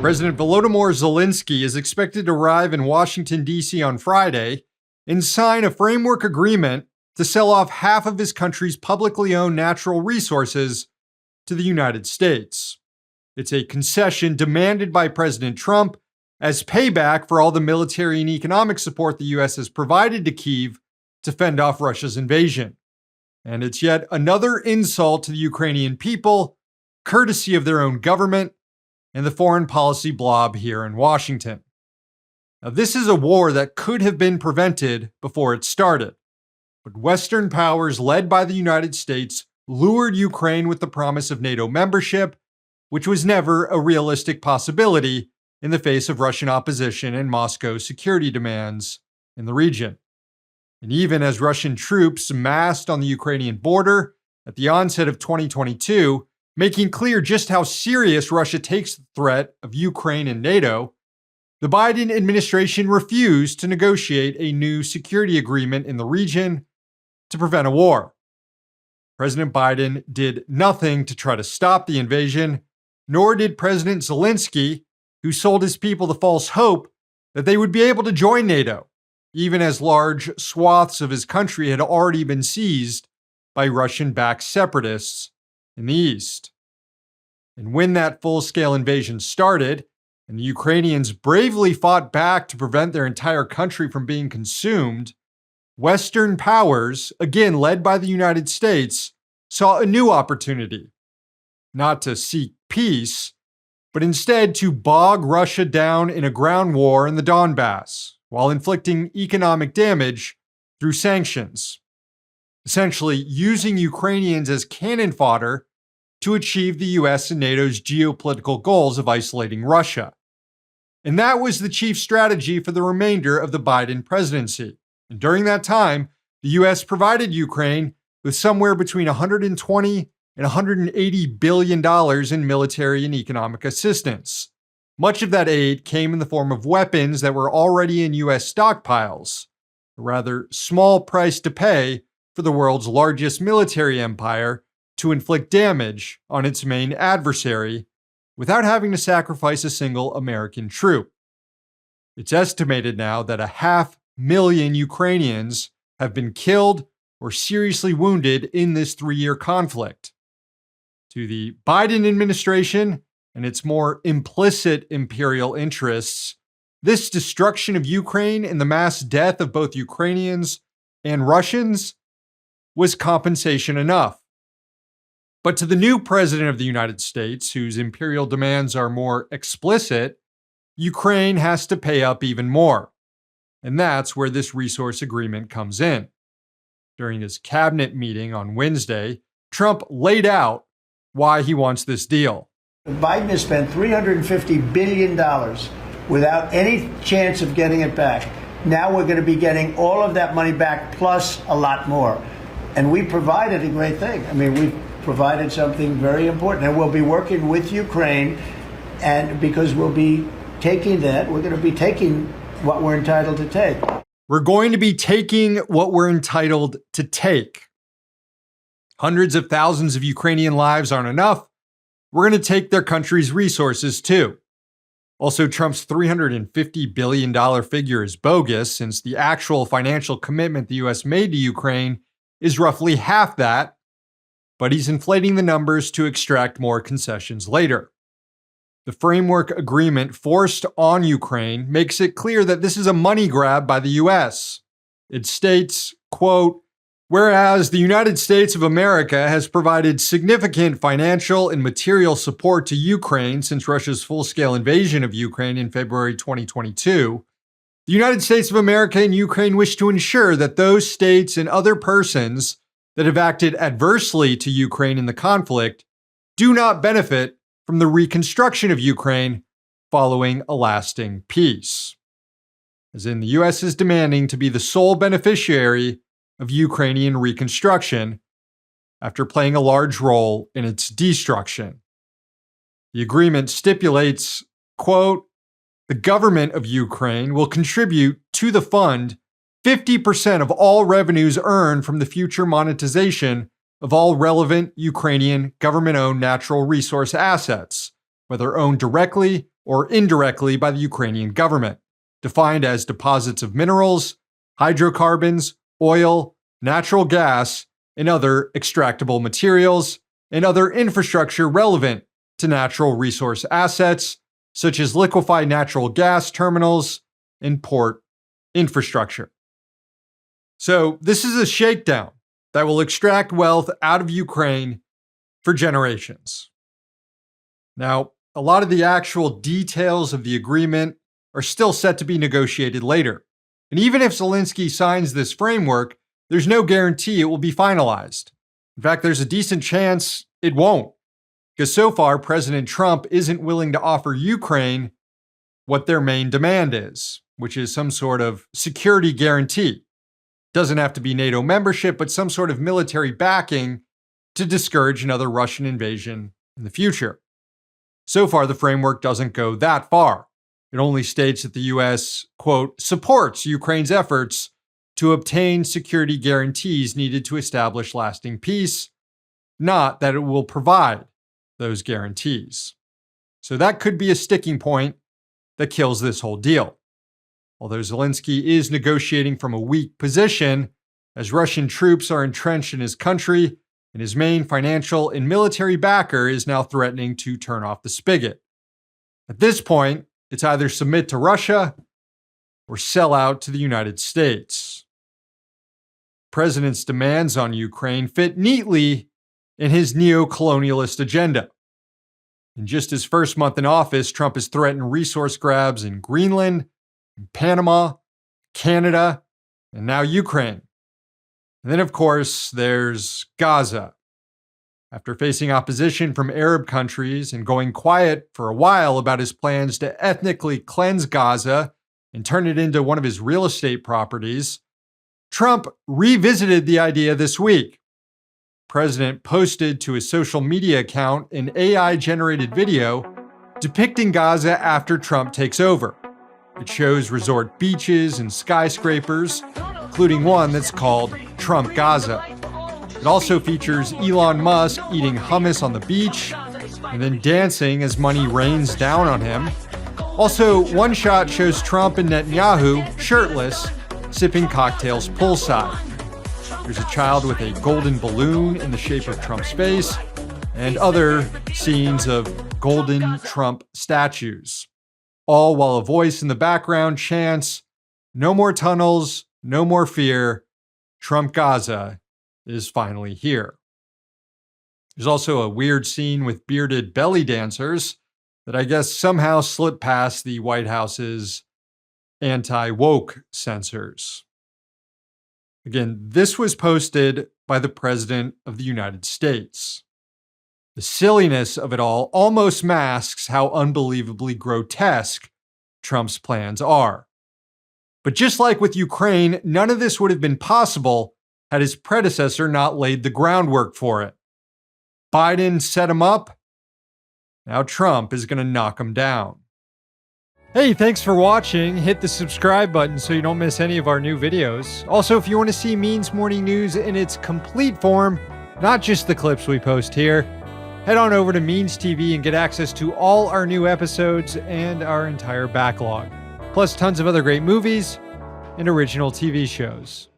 President Volodymyr Zelensky is expected to arrive in Washington, D.C. on Friday and sign a framework agreement to sell off half of his country's publicly owned natural resources to the United States. It's a concession demanded by President Trump as payback for all the military and economic support the U.S. has provided to Kyiv to fend off Russia's invasion. And it's yet another insult to the Ukrainian people, courtesy of their own government and the foreign policy blob here in Washington. Now, this is a war that could have been prevented before it started. But Western powers led by the United States lured Ukraine with the promise of NATO membership, which was never a realistic possibility in the face of Russian opposition and Moscow's security demands in the region. And even as Russian troops massed on the Ukrainian border at the onset of 2022, making clear just how serious Russia takes the threat of Ukraine and NATO, the Biden administration refused to negotiate a new security agreement in the region to prevent a war. President Biden did nothing to try to stop the invasion, nor did President Zelensky, who sold his people the false hope that they would be able to join NATO, even as large swaths of his country had already been seized by Russian-backed separatists in the east. And when that full-scale invasion started, and the Ukrainians bravely fought back to prevent their entire country from being consumed, Western powers, again led by the United States, saw a new opportunity, not to seek peace, but instead to bog Russia down in a ground war in the Donbass, while inflicting economic damage through sanctions, essentially using Ukrainians as cannon fodder to achieve the US and NATO's geopolitical goals of isolating Russia. And that was the chief strategy for the remainder of the Biden presidency. And during that time, the US provided Ukraine with somewhere between $120 and $180 billion in military and economic assistance. Much of that aid came in the form of weapons that were already in US stockpiles, a rather small price to pay for the world's largest military empire to inflict damage on its main adversary without having to sacrifice a single American troop. It's estimated now that 500,000 Ukrainians have been killed or seriously wounded in this 3-year conflict. To the Biden administration and its more implicit imperial interests, this destruction of Ukraine and the mass death of both Ukrainians and Russians was compensation enough. But to the new president of the United States, whose imperial demands are more explicit, Ukraine has to pay up even more. And that's where this resource agreement comes in. During his cabinet meeting on Wednesday, Trump laid out why he wants this deal. Biden has spent $350 billion without any chance of getting it back. Now we're going to be getting all of that money back plus a lot more. And we provided a great thing. I mean, we provided something very important. And we'll be working with Ukraine, and because we'll be taking that, we're going to be taking what we're entitled to take. We're going to be taking what we're entitled to take. Hundreds of thousands of Ukrainian lives aren't enough. We're going to take their country's resources too. Also, Trump's $350 billion figure is bogus, since the actual financial commitment the U.S. made to Ukraine is roughly half that, but he's inflating the numbers to extract more concessions later. The framework agreement forced on Ukraine makes it clear that this is a money grab by the U.S. It states, quote, "Whereas the United States of America has provided significant financial and material support to Ukraine since Russia's full-scale invasion of Ukraine in February 2022, the United States of America and Ukraine wish to ensure that those states and other persons that have acted adversely to Ukraine in the conflict do not benefit from the reconstruction of Ukraine following a lasting peace." As in, the U.S. is demanding to be the sole beneficiary of Ukrainian reconstruction after playing a large role in its destruction. The agreement stipulates, quote, "The government of Ukraine will contribute to the fund 50% of all revenues earned from the future monetization of all relevant Ukrainian government-owned natural resource assets, whether owned directly or indirectly by the Ukrainian government, defined as deposits of minerals, hydrocarbons, oil, natural gas, and other extractable materials, and other infrastructure relevant to natural resource assets, such as liquefied natural gas terminals and port infrastructure. So this is a shakedown that will extract wealth out of Ukraine for generations. Now, a lot of the actual details of the agreement are still set to be negotiated later. And even if Zelensky signs this framework, there's no guarantee it will be finalized. In fact, there's a decent chance it won't, because so far, President Trump isn't willing to offer Ukraine what their main demand is, which is some sort of security guarantee. Doesn't have to be NATO membership, but some sort of military backing to discourage another Russian invasion in the future. So far, the framework doesn't go that far. It only states that the U.S., quote, supports Ukraine's efforts to obtain security guarantees needed to establish lasting peace, not that it will provide those guarantees. So that could be a sticking point that kills this whole deal. Although Zelensky is negotiating from a weak position, as Russian troops are entrenched in his country, and his main financial and military backer is now threatening to turn off the spigot. At this point, it's either submit to Russia or sell out to the United States. The president's demands on Ukraine fit neatly in his neo-colonialist agenda. In just his first month in office, Trump has threatened resource grabs in Greenland, Panama, Canada, and now Ukraine. And then, of course, there's Gaza. After facing opposition from Arab countries and going quiet for a while about his plans to ethnically cleanse Gaza and turn it into one of his real estate properties, Trump revisited the idea this week. The president posted to his social media account an AI-generated video depicting Gaza after Trump takes over. It shows resort beaches and skyscrapers, including one that's called Trump Gaza. It also features Elon Musk eating hummus on the beach and then dancing as money rains down on him. Also, one shot shows Trump and Netanyahu shirtless, sipping cocktails poolside. There's a child with a golden balloon in the shape of Trump's face, and other scenes of golden Trump statues. All while a voice in the background chants, "No more tunnels, no more fear. Trump Gaza is finally here." There's also a weird scene with bearded belly dancers that I guess somehow slipped past the White House's anti-woke censors. Again, this was posted by the President of the United States. The silliness of it all almost masks how unbelievably grotesque Trump's plans are. But just like with Ukraine, none of this would have been possible had his predecessor not laid the groundwork for it. Biden set him up. Now Trump is going to knock him down. Hey, thanks for watching. Hit the subscribe button so you don't miss any of our new videos. Also, if you want to see Means Morning News in its complete form, not just the clips we post here, head on over to Means TV and get access to all our new episodes and our entire backlog, plus tons of other great movies and original TV shows.